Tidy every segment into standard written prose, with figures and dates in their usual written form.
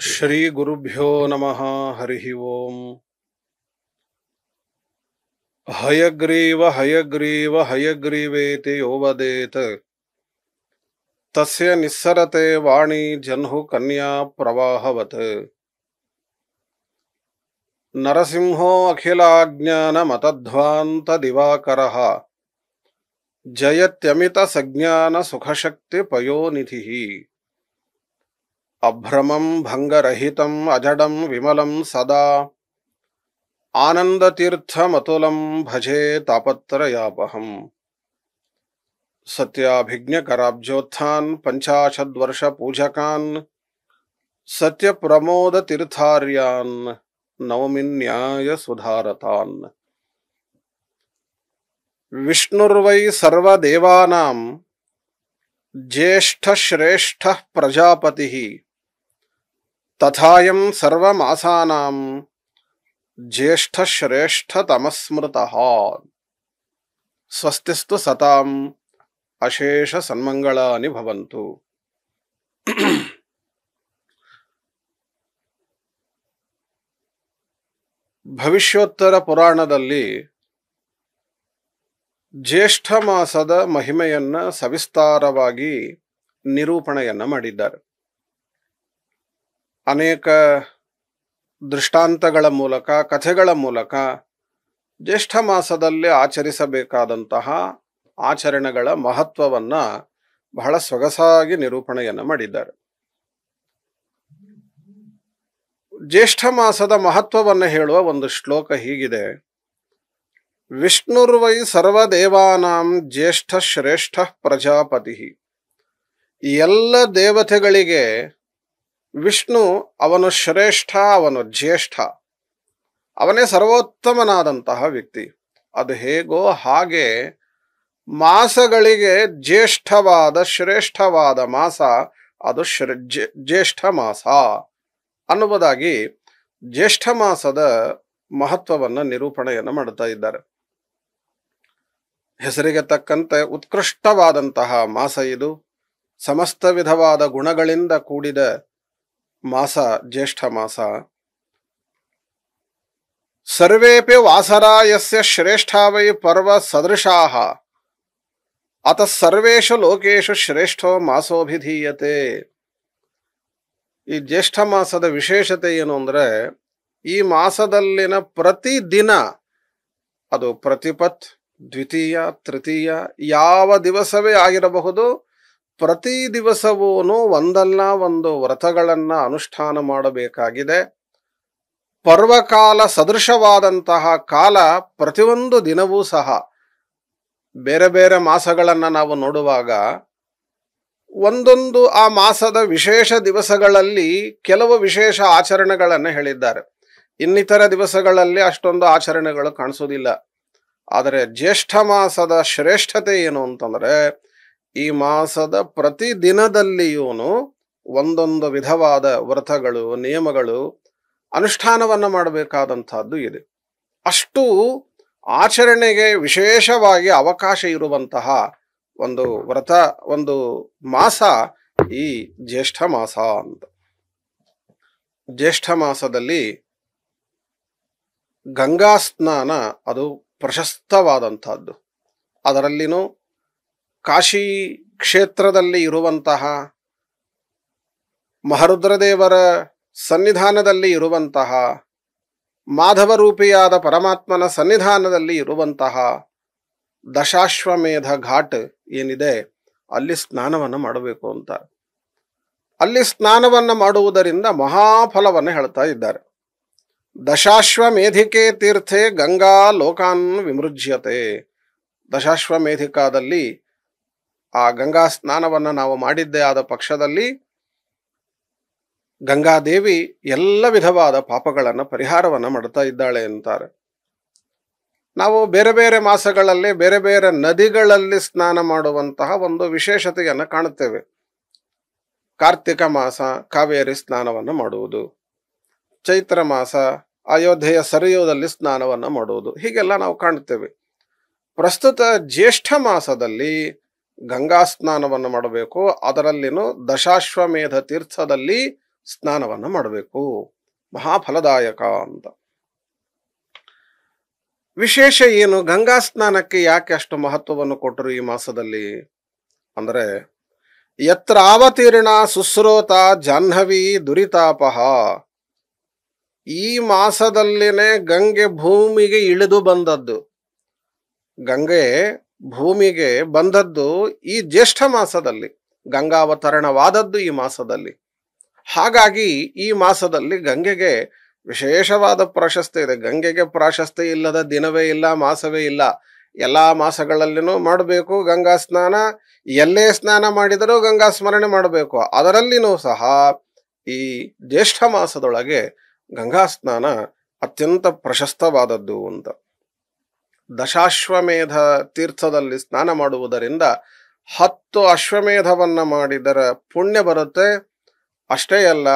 ಶ್ರೀ ಗುರುಭ್ಯೋ ನಮಃ. ಹರಿ ಓಂ. ಹಯಗ್ರೀವ ಹಯಗ್ರೀವ ಹಯಗ್ರೀವೇತಿ ಯೋ ವದೇತ್ ತಸ್ಯ ನಿಸ್ಸರತೆ ವಾಣಿ ಜನ್ಹು ಕನ್ಯಾ ಪ್ರವಾಹವತ್. ನರಸಿಂಹೋ ಅಖಿಲಾಜ್ಞಾನ ಮತಧ್ವಾಂತ ದಿವಾಕರಃ ಜಯತ್ಯಮಿತ ಸಜ್ಞಾನ ಸುಖಶಕ್ತಿ ಪಯೋನಿಧಿಃ. ಅಭ್ರಮಂ ಭಂಗರಹಿತಂ ಅಜಡಂ ವಿಮಲಂ ಸದಾ ಆನಂದತೀರ್ಥಮತುಲಂ ಭಜೆ ತಾಪತ್ರಯಾಪಹಂ. ಸತ್ಯಾಭಿಜ್ಞಕರಾಬ್ಜೋತ್ಥಾನ್ ಪಂಚಾಶದ್ವರ್ಷ ಪೂಜಕಾನ್ ಸತ್ಯಪ್ರಮೋದತೀರ್ಥಾರ್ಯಾನ್ ನವಮಿನ್ಯಾಯ ಸುಧಾರತಾನ್. ವಿಷ್ಣುರ್ವೈ ಸರ್ವದೇವಾನಾಂ ಜ್ಯೇಷ್ಠಶ್ರೇಷ್ಠಃ ಪ್ರಜಾಪತಿಃ ತಥಾಯಂ ಸರ್ವಮಾಸಾನಾಂ ಜ್ಯೇಷ್ಠಶ್ರೇಷ್ಠತಮಸ್ಮೃತಃ. ಸ್ವಸ್ತಿಸ್ತು ಸತಾಂ ಅಶೇಷ ಸನ್ಮಂಗಳಾನಿ ಭವಂತು. ಭವಿಷ್ಯೋತ್ತರ ಪುರಾಣದಲ್ಲಿ ಜ್ಯೇಷ್ಠ ಮಾಸದ ಮಹಿಮೆಯನ್ನ ಸವಿಸ್ತಾರವಾಗಿ ನಿರೂಪಣೆಯನ್ನ ಮಾಡಿದ್ದಾರೆ. ಅನೇಕ ದೃಷ್ಟಾಂತಗಳ ಮೂಲಕ, ಕಥೆಗಳ ಮೂಲಕ ಜ್ಯೇಷ್ಠ ಮಾಸದಲ್ಲಿ ಆಚರಿಸಬೇಕಾದಂತಹ ಆಚರಣೆಗಳ ಮಹತ್ವವನ್ನ ಬಹಳ ಸೊಗಸಾಗಿ ನಿರೂಪಣೆಯನ್ನ ಮಾಡಿದ್ದಾರೆ. ಜ್ಯೇಷ್ಠ ಮಾಸದ ಮಹತ್ವವನ್ನು ಹೇಳುವ ಒಂದು ಶ್ಲೋಕ ಹೀಗಿದೆ: ವಿಷ್ಣುರ್ವೈ ಸರ್ವದೇವಾನಾಂ ಜ್ಯೇಷ್ಠ ಶ್ರೇಷ್ಠ ಪ್ರಜಾಪತಿ. ಎಲ್ಲ ದೇವತೆಗಳಿಗೆ ವಿಷ್ಣು ಅವನು ಶ್ರೇಷ್ಠ, ಅವನು ಜ್ಯೇಷ್ಠ, ಅವನೇ ಸರ್ವೋತ್ತಮನಾದಂತಹ ವ್ಯಕ್ತಿ. ಅದು ಹೇಗೋ ಹಾಗೆ ಮಾಸಗಳಿಗೆ ಜ್ಯೇಷ್ಠವಾದ ಶ್ರೇಷ್ಠವಾದ ಮಾಸ ಅದು ಜ್ಯೇಷ್ಠ ಮಾಸ ಅನ್ನುವುದಾಗಿ ಜ್ಯೇಷ್ಠ ಮಾಸದ ಮಹತ್ವವನ್ನು ನಿರೂಪಣೆಯನ್ನು ಮಾಡುತ್ತಾ ಇದ್ದಾರೆ. ಹೆಸರಿಗೆ ತಕ್ಕಂತೆ ಉತ್ಕೃಷ್ಟವಾದಂತಹ ಮಾಸ ಇದು. ಸಮಸ್ತ ವಿಧವಾದ ಗುಣಗಳಿಂದ ಕೂಡಿದ ಮಾಸ ಜ್ಯೇಷ್ಠ ಮಾಸ. ಸರ್ವೇಪಿ ವಾಸರಾ ಯಸ್ಯ ಶ್ರೇಷ್ಠಾ ವೈ ಪರ್ವ ಸದೃಶಾಃ ಅತಃ ಸರ್ವೇಷು ಲೋಕೇಶು ಶ್ರೇಷ್ಠೋ ಮಾಸೋಭಿಧೀಯತೆ. ಈ ಜ್ಯೇಷ್ಠ ಮಾಸದ ವಿಶೇಷತೆ ಏನು ಅಂದ್ರೆ, ಈ ಮಾಸದಲ್ಲಿನ ಪ್ರತಿ ದಿನ, ಅದು ಪ್ರತಿಪತ್, ದ್ವಿತೀಯ, ತೃತೀಯ, ಯಾವ ದಿವಸವೇ ಆಗಿರಬಹುದು, ಪ್ರತಿ ದಿವಸವೂ ಒಂದಲ್ಲ ಒಂದು ವ್ರತಗಳನ್ನ ಅನುಷ್ಠಾನ ಮಾಡಬೇಕಾಗಿದೆ. ಪರ್ವಕಾಲ ಸದೃಶವಾದಂತಹ ಕಾಲ ಪ್ರತಿಯೊಂದು ದಿನವೂ ಸಹ. ಬೇರೆ ಬೇರೆ ಮಾಸಗಳನ್ನ ನಾವು ನೋಡುವಾಗ ಒಂದೊಂದು ಆ ಮಾಸದ ವಿಶೇಷ ದಿವಸಗಳಲ್ಲಿ ಕೆಲವು ವಿಶೇಷ ಆಚರಣೆಗಳನ್ನು ಹೇಳಿದ್ದಾರೆ. ಇನ್ನಿತರ ದಿವಸಗಳಲ್ಲಿ ಅಷ್ಟೊಂದು ಆಚರಣೆಗಳು ಕಾಣಿಸೋದಿಲ್ಲ. ಆದರೆ ಜ್ಯೇಷ್ಠ ಮಾಸದ ಶ್ರೇಷ್ಠತೆ ಏನು ಅಂತಂದ್ರೆ, ಈ ಮಾಸದ ಪ್ರತಿ ದಿನದಲ್ಲಿಯೂ ಒಂದೊಂದು ವಿಧವಾದ ವ್ರತಗಳು, ನಿಯಮಗಳು, ಅನುಷ್ಠಾನವನ್ನು ಮಾಡಬೇಕಾದಂತಹದ್ದು ಇದೆ. ಅಷ್ಟು ಆಚರಣೆಗೆ ವಿಶೇಷವಾಗಿ ಅವಕಾಶ ಇರುವಂತಹ ಒಂದು ವ್ರತ, ಒಂದು ಮಾಸ ಈ ಜ್ಯೇಷ್ಠ ಮಾಸ ಅಂತ. ಜ್ಯೇಷ್ಠ ಮಾಸದಲ್ಲಿ ಗಂಗಾ ಸ್ನಾನ ಅದು ಪ್ರಶಸ್ತವಾದಂತಹದ್ದು. ಅದರಲ್ಲಿನೂ ಕಾಶಿ ಕ್ಷೇತ್ರದಲ್ಲಿ ಇರುವಂತಹ ಮಹರುದ್ರದೇವರ ಸನ್ನಿಧಾನದಲ್ಲಿ ಇರುವಂತಹ, ಮಾಧವ ರೂಪಿಯಾದ ಪರಮಾತ್ಮನ ಸನ್ನಿಧಾನದಲ್ಲಿ ಇರುವಂತಹ ದಶಾಶ್ವಮೇಧ ಘಾಟ್ ಏನಿದೆ, ಅಲ್ಲಿ ಸ್ನಾನವನ್ನು ಮಾಡಬೇಕು ಅಂತ. ಅಲ್ಲಿ ಸ್ನಾನವನ್ನು ಮಾಡುವುದರಿಂದ ಮಹಾಫಲವನ್ನು ಹೇಳ್ತಾ ಇದ್ದಾರೆ. ದಶಾಶ್ವಮೇಧಿಕೆ ತೀರ್ಥೆ ಗಂಗಾ ಲೋಕಾನ್ ವಿಮೃಜ್ಯತೆ. ದಶಾಶ್ವಮೇಧಿಕಾದಲ್ಲಿ ಆ ಗಂಗಾ ಸ್ನಾನವನ್ನು ನಾವು ಮಾಡಿದ್ದೇ ಆದ ಪಕ್ಷದಲ್ಲಿ ಗಂಗಾದೇವಿ ಎಲ್ಲ ವಿಧವಾದ ಪಾಪಗಳನ್ನು ಪರಿಹಾರವನ್ನು ಮಾಡ್ತಾ ಇದ್ದಾಳೆ ಅಂತಾರೆ. ನಾವು ಬೇರೆ ಬೇರೆ ಮಾಸಗಳಲ್ಲಿ ಬೇರೆ ಬೇರೆ ನದಿಗಳಲ್ಲಿ ಸ್ನಾನ ಮಾಡುವಂತಹ ಒಂದು ವಿಶೇಷತೆಯನ್ನು ಕಾಣುತ್ತೇವೆ. ಕಾರ್ತಿಕ ಮಾಸ ಕಾವೇರಿ ಸ್ನಾನವನ್ನು ಮಾಡುವುದು, ಚೈತ್ರ ಮಾಸ ಅಯೋಧ್ಯೆಯ ಸರಯೂದಲ್ಲಿ ಸ್ನಾನವನ್ನು ಮಾಡುವುದು, ಹೀಗೆಲ್ಲ ನಾವು ಕಾಣುತ್ತೇವೆ. ಪ್ರಸ್ತುತ ಜ್ಯೇಷ್ಠ ಮಾಸದಲ್ಲಿ ಗಂಗಾ ಸ್ನಾನವನ್ನು ಮಾಡಬೇಕು. ಅದರಲ್ಲಿನೂ ದಶಾಶ್ವಮೇಧ ತೀರ್ಥದಲ್ಲಿ ಸ್ನಾನವನ್ನ ಮಾಡಬೇಕು, ಮಹಾಫಲದಾಯಕ ಅಂತ. ವಿಶೇಷ ಏನು, ಗಂಗಾ ಸ್ನಾನಕ್ಕೆ ಯಾಕೆ ಅಷ್ಟು ಮಹತ್ವವನ್ನು ಕೊಟ್ಟರು ಈ ಮಾಸದಲ್ಲಿ ಅಂದ್ರೆ, ಯತ್ರಾವತೀರ್ಣ ಸುಶ್ರೋತ ಜಾಹ್ನವಿ ದುರಿತಾಪಹ. ಈ ಮಾಸದಲ್ಲಿನೇ ಗಂಗೆ ಭೂಮಿಗೆ ಇಳಿದು ಬಂದದ್ದು. ಗಂಗೆ ಭೂಮಿಗೆ ಬಂದದ್ದು ಈ ಜ್ಯೇಷ್ಠ ಮಾಸದಲ್ಲಿ, ಗಂಗಾವತರಣವಾದದ್ದು ಈ ಮಾಸದಲ್ಲಿ. ಹಾಗಾಗಿ ಈ ಮಾಸದಲ್ಲಿ ಗಂಗೆಗೆ ವಿಶೇಷವಾದ ಪ್ರಾಶಸ್ತ್ಯ ಇದೆ. ಗಂಗೆಗೆ ಪ್ರಾಶಸ್ತ್ಯ ಇಲ್ಲದ ದಿನವೇ ಇಲ್ಲ, ಮಾಸವೇ ಇಲ್ಲ. ಎಲ್ಲಾ ಮಾಸಗಳಲ್ಲಿನೂ ಮಾಡಬೇಕು ಗಂಗಾ ಸ್ನಾನ. ಎಲ್ಲೇ ಸ್ನಾನ ಮಾಡಿದರೂ ಗಂಗಾ ಸ್ಮರಣೆ ಮಾಡಬೇಕು. ಅದರಲ್ಲಿನೂ ಸಹ ಈ ಜ್ಯೇಷ್ಠ ಮಾಸದೊಳಗೆ ಗಂಗಾ ಸ್ನಾನ ಅತ್ಯಂತ ಪ್ರಶಸ್ತವಾದದ್ದು ಅಂತ. ದಶಾಶ್ವಮೇಧ ತೀರ್ಥದಲ್ಲಿ ಸ್ನಾನ ಮಾಡುವುದರಿಂದ 10 ಅಶ್ವಮೇಧವನ್ನ ಮಾಡಿದರ ಪುಣ್ಯ ಬರುತ್ತೆ. ಅಷ್ಟೇ ಅಲ್ಲ,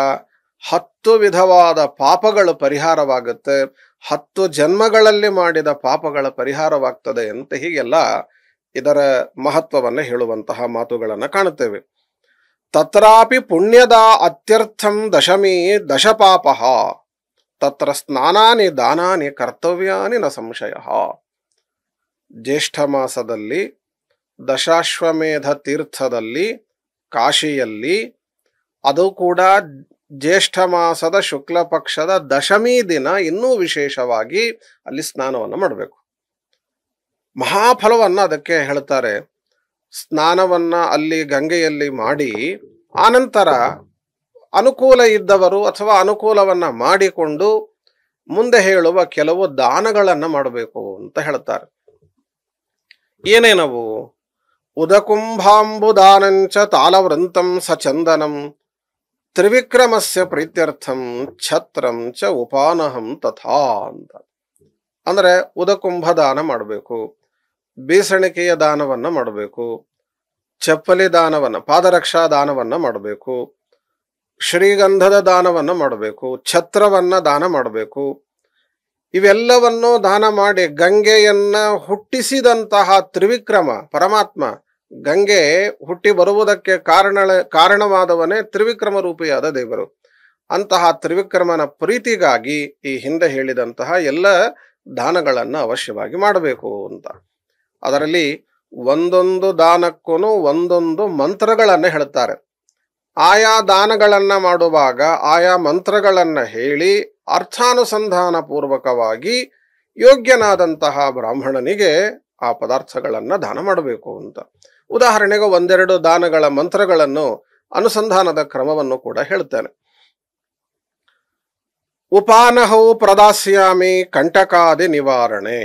10 ವಿಧವಾದ ಪಾಪಗಳು ಪರಿಹಾರವಾಗುತ್ತೆ, 10 ಜನ್ಮಗಳಲ್ಲಿ ಮಾಡಿದ ಪಾಪಗಳ ಪರಿಹಾರವಾಗ್ತದೆ ಅಂತ ಹೀಗೆಲ್ಲ ಇದರ ಮಹತ್ವವನ್ನು ಹೇಳುವಂತಹ ಮಾತುಗಳನ್ನು ಕಾಣುತ್ತೇವೆ. ತತ್ರಾಪಿ ಪುಣ್ಯದ ಅತ್ಯರ್ಥಂ ದಶಮಿ ದಶಪಾಪಃ ತತ್ರ ಸ್ನಾನಾನಿ ದಾನಾನಿ ಕರ್ತವ್ಯಾನಿ ನ ಸಂಶಯ. ಜ್ಯೇಷ್ಠ ಮಾಸದಲ್ಲಿ ದಶಾಶ್ವಮೇಧ ತೀರ್ಥದಲ್ಲಿ ಕಾಶಿಯಲ್ಲಿ, ಅದು ಕೂಡ ಜ್ಯೇಷ್ಠ ಮಾಸದ ಶುಕ್ಲ ಪಕ್ಷದ ದಶಮಿ ದಿನ ಇನ್ನೂ ವಿಶೇಷವಾಗಿ ಅಲ್ಲಿ ಸ್ನಾನವನ್ನು ಮಾಡಬೇಕು. ಮಹಾಫಲವನ್ನ ಅದಕ್ಕೆ ಹೇಳ್ತಾರೆ. ಸ್ನಾನವನ್ನ ಅಲ್ಲಿ ಗಂಗೆಯಲ್ಲಿ ಮಾಡಿ ಆನಂತರ ಅನುಕೂಲ ಇದ್ದವರು ಅಥವಾ ಅನುಕೂಲವನ್ನ ಮಾಡಿಕೊಂಡು ಮುಂದೆ ಹೇಳುವ ಕೆಲವು ದಾನಗಳನ್ನ ಮಾಡಬೇಕು ಅಂತ ಹೇಳ್ತಾರೆ. ಏನೇನವು? ಉದಕುಂಭಾಂಬುದಾನಂಚ ತಾಲವೃಂತಂ ಸಚಂದನಂ ತ್ರಿವಿಕ್ರಮಸ್ಯ ಪ್ರೀತ್ಯರ್ಥಂ ಛತ್ರಂ ಚ ಉಪಾನಹಂ ತಥಾ ಅಂತ. ಅಂದ್ರೆ ಉದಕುಂಭ ದಾನ ಮಾಡಬೇಕು, ಬೀಸಣಿಕೆಯ ದಾನವನ್ನ ಮಾಡಬೇಕು, ಚಪ್ಪಲಿ ದಾನವನ್ನ, ಪಾದರಕ್ಷಾ ದಾನವನ್ನ ಮಾಡಬೇಕು, ಶ್ರೀಗಂಧದ ದಾನವನ್ನ ಮಾಡಬೇಕು, ಛತ್ರವನ್ನ ದಾನ ಮಾಡಬೇಕು. ಇವೆಲ್ಲವನ್ನೂ ದಾನ ಮಾಡಿ ಗಂಗೆಯನ್ನ ಹುಟ್ಟಿಸಿದಂತಹ ತ್ರಿವಿಕ್ರಮ ಪರಮಾತ್ಮ, ಗಂಗೆ ಹುಟ್ಟಿ ಬರುವುದಕ್ಕೆ ಕಾರಣವಾದವನೇ ತ್ರಿವಿಕ್ರಮ ರೂಪಿಯಾದ ದೇವರು. ಅಂತಹ ತ್ರಿವಿಕ್ರಮನ ಪ್ರೀತಿಗಾಗಿ ಈ ಹಿಂದೆ ಹೇಳಿದಂತಹ ಎಲ್ಲ ದಾನಗಳನ್ನ ಅವಶ್ಯವಾಗಿ ಮಾಡಬೇಕು ಅಂತ. ಅದರಲ್ಲಿ ಒಂದೊಂದು ದಾನಕ್ಕೂ ಒಂದೊಂದು ಮಂತ್ರಗಳನ್ನ ಹೇಳ್ತಾರೆ. ಆಯಾ ದಾನಗಳನ್ನ ಮಾಡುವಾಗ ಆಯಾ ಮಂತ್ರಗಳನ್ನ ಹೇಳಿ ಅರ್ಥಾನುಸಂಧಾನ ಪೂರ್ವಕವಾಗಿ ಯೋಗ್ಯನಾದಂತಹ ಬ್ರಾಹ್ಮಣನಿಗೆ ಆ ಪದಾರ್ಥಗಳನ್ನ ದಾನ ಮಾಡಬೇಕು ಅಂತ. ಉದಾಹರಣೆಗೆ 1-2 ದಾನಗಳ ಮಂತ್ರಗಳನ್ನು, ಅನುಸಂಧಾನದ ಕ್ರಮವನ್ನು ಕೂಡ ಹೇಳ್ತೇನೆ. ಉಪಾನಹೌ ಪ್ರದಾಸ್ಯಾಮಿ ಕಂಟಕಾದಿ ನಿವಾರಣೆ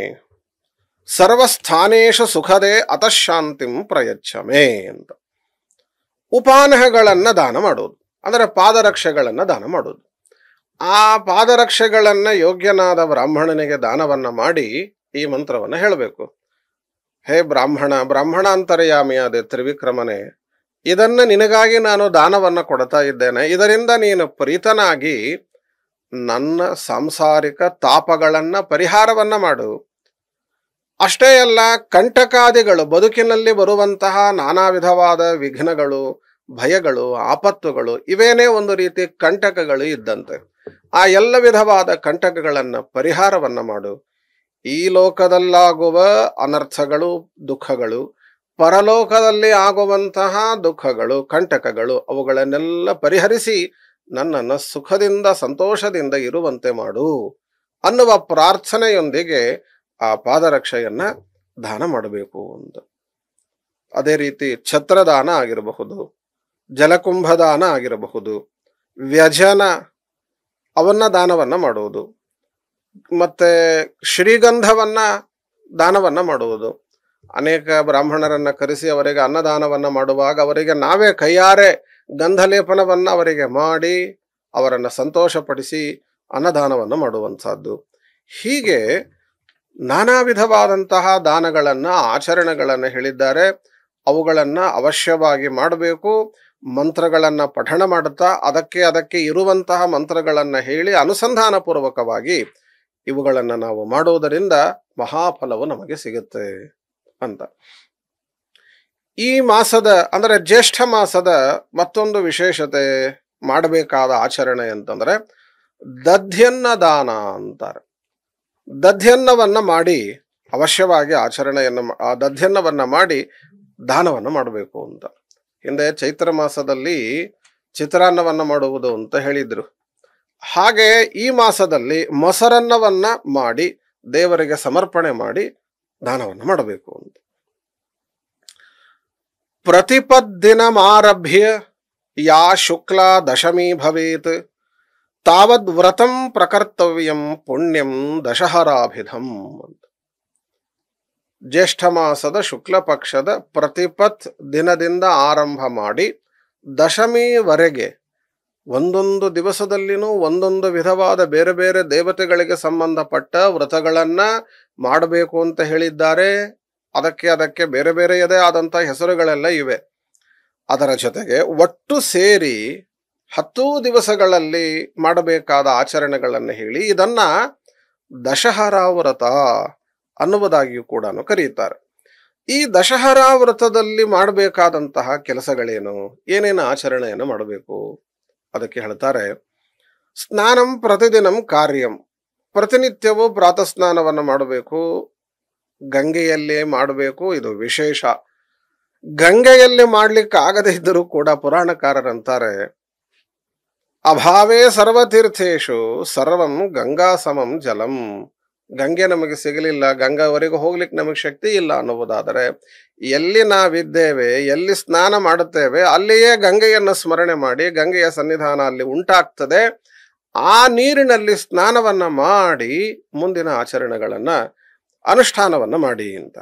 ಸರ್ವಸ್ಥಾನೇಶು ಸುಖದೇ ಅತಃಶಾಂತಿಂ ಪ್ರಯಚ್ಛಮೆ ಅಂತ. ಉಪಾನಹಗಳನ್ನ ದಾನ ಮಾಡೋದು ಅಂದರೆ ಪಾದರಕ್ಷೆಗಳನ್ನ ದಾನ ಮಾಡೋದು. ಆ ಪಾದರಕ್ಷೆಗಳನ್ನ ಯೋಗ್ಯನಾದ ಬ್ರಾಹ್ಮಣನಿಗೆ ದಾನವನ್ನ ಮಾಡಿ ಈ ಮಂತ್ರವನ್ನ ಹೇಳಬೇಕು. ಹೇ ಬ್ರಾಹ್ಮಣ ಅಂತರ್ಯಾಮಿಯಾದ ತ್ರಿವಿಕ್ರಮನೇ, ಇದನ್ನ ನಿನಗಾಗಿ ನಾನು ದಾನವನ್ನ ಕೊಡ್ತಾ ಇದ್ದೇನೆ. ಇದರಿಂದ ನೀನು ಪ್ರೀತನಾಗಿ ನನ್ನ ಸಾಂಸಾರಿಕ ತಾಪಗಳನ್ನ ಪರಿಹಾರವನ್ನ ಮಾಡು. ಅಷ್ಟೇ ಅಲ್ಲ, ಕಂಟಕಾದಿಗಳು, ಬದುಕಿನಲ್ಲಿ ಬರುವಂತಹ ನಾನಾ ವಿಧವಾದ ವಿಘ್ನಗಳು, ಭಯಗಳು, ಆಪತ್ತುಗಳು, ಇವೇನೇ ಒಂದು ರೀತಿ ಕಂಟಕಗಳು ಇದ್ದಂತೆ. ಆ ಎಲ್ಲ ವಿಧವಾದ ಕಂಟಕಗಳನ್ನ ಪರಿಹಾರವನ್ನ ಮಾಡು. ಈ ಲೋಕದಲ್ಲಾಗುವ ಅನರ್ಥಗಳು, ದುಃಖಗಳು, ಪರಲೋಕದಲ್ಲಿ ಆಗುವಂತಹ ದುಃಖಗಳು, ಕಂಟಕಗಳು, ಅವುಗಳನ್ನೆಲ್ಲ ಪರಿಹರಿಸಿ ನನ್ನನ್ನು ಸುಖದಿಂದ ಸಂತೋಷದಿಂದ ಇರುವಂತೆ ಮಾಡು ಅನ್ನುವ ಪ್ರಾರ್ಥನೆಯೊಂದಿಗೆ ಆ ಪಾದರಕ್ಷೆಯನ್ನ ದಾನ ಮಾಡಬೇಕು ಅಂತ. ಅದೇ ರೀತಿ ಛತ್ರದಾನ ಆಗಿರಬಹುದು, ಜಲಕುಂಭದಾನ ಆಗಿರಬಹುದು, ವ್ಯಜನ ಅವನ್ನ ದಾನವನ್ನ ಮಾಡುವುದು, ಮತ್ತೆ ಶ್ರೀಗಂಧವನ್ನ ದಾನವನ್ನ ಮಾಡುವುದು. ಅನೇಕ ಬ್ರಾಹ್ಮಣರನ್ನ ಕರೆಸಿ ಅವರಿಗೆ ಅನ್ನದಾನವನ್ನ ಮಾಡುವಾಗ ಅವರಿಗೆ ನಾವೇ ಕೈಯಾರೆ ಗಂಧಲೇಪನವನ್ನ ಅವರಿಗೆ ಮಾಡಿ ಅವರನ್ನು ಸಂತೋಷಪಡಿಸಿ ಅನ್ನದಾನವನ್ನು ಮಾಡುವಂಥದ್ದು. ಹೀಗೆ ನಾನಾ ವಿಧವಾದಂತಹ ದಾನಗಳನ್ನ, ಆಚರಣೆಗಳನ್ನ ಹೇಳಿದ್ದಾರೆ. ಅವುಗಳನ್ನ ಅವಶ್ಯವಾಗಿ ಮಾಡಬೇಕು. ಮಂತ್ರಗಳನ್ನ ಪಠಣ ಮಾಡುತ್ತಾ ಅದಕ್ಕೆ ಇರುವಂತಹ ಮಂತ್ರಗಳನ್ನ ಹೇಳಿ ಅನುಸಂಧಾನ ಪೂರ್ವಕವಾಗಿ ಇವುಗಳನ್ನ ನಾವು ಮಾಡುವುದರಿಂದ ಮಹಾಫಲವು ನಮಗೆ ಸಿಗುತ್ತೆ ಅಂತ. ಈ ಮಾಸದ ಅಂದರೆ ಜ್ಯೇಷ್ಠ ಮಾಸದ ಮತ್ತೊಂದು ವಿಶೇಷತೆ ಮಾಡಬೇಕಾದ ಆಚರಣೆ ಅಂತಂದ್ರೆ ದಧ್ಯನ್ನ ದಾನ ಅಂತಾರೆ. ದಧ್ಯನ್ನವನ್ನ ಮಾಡಿ ಅವಶ್ಯವಾಗಿ ಆ ದಧ್ಯನ್ನವನ್ನ ಮಾಡಿ ದಾನವನ್ನು ಮಾಡಬೇಕು ಅಂತ. ಹಿಂದೆ ಚೈತ್ರ ಮಾಸದಲ್ಲಿ ಚಿತ್ರಾನ್ನವನ್ನ ಮಾಡುವುದು ಅಂತ ಹೇಳಿದ್ರು. ಹಾಗೆ ಈ ಮಾಸದಲ್ಲಿ ಮೊಸರನ್ನವನ್ನ ಮಾಡಿ ದೇವರಿಗೆ ಸಮರ್ಪಣೆ ಮಾಡಿ ದಾನವನ್ನು ಮಾಡಬೇಕು ಅಂತ. ಪ್ರತಿಪದ್ದಿನಮಾರಭ್ಯ ಯಾ ಶುಕ್ಲಾ ದಶಮಿ ಭವೇತ್ ತಾವದ್ ವ್ರತಂ ಪ್ರಕರ್ತವ್ಯಂ ಪುಣ್ಯಂ ದಶಹರಾಭಿಧಂ ಅಂತ. ಜ್ಯೇಷ್ಠ ಮಾಸದ ಶುಕ್ಲ ಪಕ್ಷದ ಪ್ರತಿಪತ್ ದಿನದಿಂದ ಆರಂಭ ಮಾಡಿ ದಶಮಿವರೆಗೆ ಒಂದೊಂದು ದಿವಸದಲ್ಲಿನೂ ಒಂದೊಂದು ವಿಧವಾದ ಬೇರೆ ಬೇರೆ ದೇವತೆಗಳಿಗೆ ಸಂಬಂಧಪಟ್ಟ ವ್ರತಗಳನ್ನ ಮಾಡಬೇಕು ಅಂತ ಹೇಳಿದ್ದಾರೆ. ಅದಕ್ಕೆ ಬೇರೆ ಬೇರೆಯದೇ ಆದಂಥ ಹೆಸರುಗಳೆಲ್ಲ ಇವೆ. ಅದರ ಜೊತೆಗೆ ಒಟ್ಟು ಸೇರಿ 10 ದಿವಸಗಳಲ್ಲಿ ಮಾಡಬೇಕಾದ ಆಚರಣೆಗಳನ್ನು ಹೇಳಿ ಇದನ್ನ ದಶಹರಾ ವ್ರತ ಅನ್ನುವುದಾಗಿಯೂ ಕೂಡ ಕರೆಯುತ್ತಾರೆ. ಈ ದಶಹರಾ ವ್ರತದಲ್ಲಿ ಮಾಡಬೇಕಾದಂತಹ ಕೆಲಸಗಳೇನು, ಏನೇನು ಆಚರಣೆಯನ್ನು ಮಾಡಬೇಕು ಅದಕ್ಕೆ ಹೇಳ್ತಾರೆ. ಸ್ನಾನಂ ಪ್ರತಿದಿನಂ ಕಾರ್ಯಂ, ಪ್ರತಿನಿತ್ಯವೂ ಪ್ರಾತಃ ಸ್ನಾನವನ್ನು ಮಾಡಬೇಕು, ಗಂಗೆಯಲ್ಲೇ ಮಾಡಬೇಕು. ಇದು ವಿಶೇಷ. ಗಂಗೆಯಲ್ಲಿ ಮಾಡ್ಲಿಕ್ಕೆ ಆಗದೇ ಇದ್ದರೂ ಕೂಡ ಪುರಾಣಕಾರರಂತಾರೆ, ಅಭಾವೇ ಸರ್ವತೀರ್ಥೇಶು ಸರ್ವಂ ಗಂಗಾ ಸಮಂ ಜಲಂ. ಗಂಗೆ ನಮಗೆ ಸಿಗಲಿಲ್ಲ, ಗಂಗಾವರೆಗೂ ಹೋಗ್ಲಿಕ್ಕೆ ನಮಗೆ ಶಕ್ತಿ ಇಲ್ಲ ಅನ್ನುವುದಾದರೆ ಎಲ್ಲಿ ನಾವಿದ್ದೇವೆ, ಎಲ್ಲಿ ಸ್ನಾನ ಮಾಡುತ್ತೇವೆ ಅಲ್ಲಿಯೇ ಗಂಗೆಯನ್ನು ಸ್ಮರಣೆ ಮಾಡಿ ಗಂಗೆಯ ಸನ್ನಿಧಾನ ಅಲ್ಲಿ ಉಂಟಾಗ್ತದೆ. ಆ ನೀರಿನಲ್ಲಿ ಸ್ನಾನವನ್ನ ಮಾಡಿ ಮುಂದಿನ ಆಚರಣೆಗಳನ್ನ ಅನುಷ್ಠಾನವನ್ನ ಮಾಡಿ ಅಂತ.